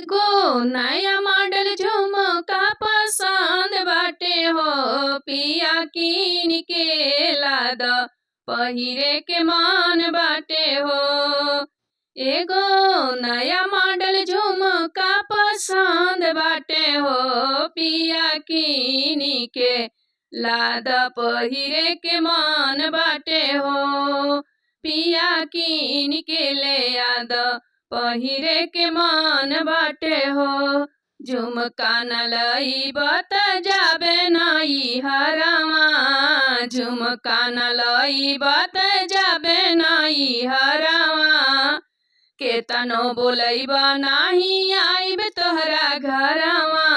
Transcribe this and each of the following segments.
गो नया मॉडल झुमका पसंद बाटे हो, पिया कीन के लाद पहिरे के मन बाटे हो। एगो नया मॉडल झुमका पसंद बाटे हो, पिया कीन के लाद पहिरे के मन बाटे हो। पिया कीन के ले आद पहिरे के मन बाटे हो। झुमका न लईब त जाबे नाई हरामा, झुमका न लईब त जाबे नाई हरामा। केतनो बोलैब नाही आइब तोहरा घरवा,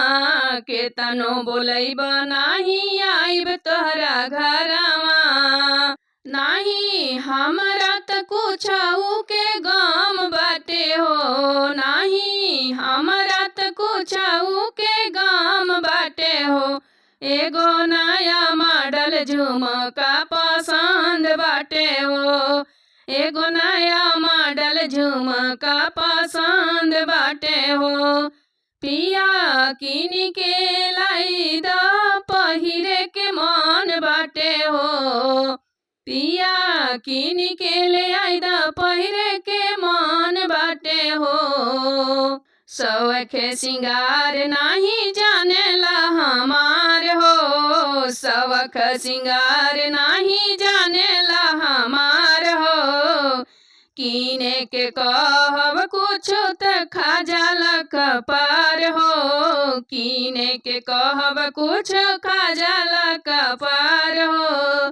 केतनो बोलैब नाही आइब तोहरा घरवा। नाही हमरा त कुछऊ के गम बाटे हो, नाही हमरा त कुछऊ के गम बाटे हो। एगो नया मॉडल झुमका पसंद बाटे हो, एगो नया मॉडल झुमका पसंद बाटे हो। पिया कीन के लाई द पहिरे के मन बाटे हो, पिया कीन के ले आई द पहिरे के मन बाटे हो। सवख सिंगार नाही जानेला हमार हो, सवख सिंगार नाही जानेला हमार हो। कीने के कहब कुछु त खा जाला कपार हो, कीने के कहब कुछ खा जाला कपार हो।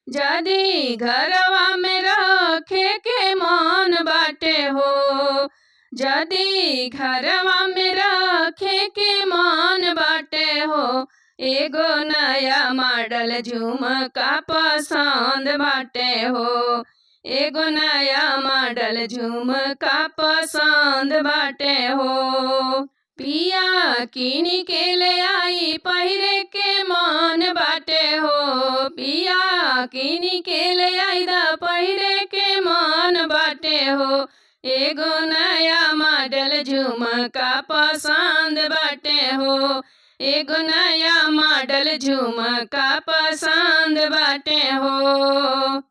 जदी घरवा में रखे के मन बाटे हो, जदी घरवा में रखे के मन बाटे हो। एगो नया मॉडल झुमका पसंद बाटे हो, एगो नया मॉडल झुमका पसंद बाटे हो। पिया कीन के ले आई पहिरे के मन बाटे हो, पिया कीन के ले आई द पहिरे के मन बाटे हो। एगो नया मॉडल झुमका पसंद बाटे हो, एगो नया मॉडल झुमका पसंद बाटे हो।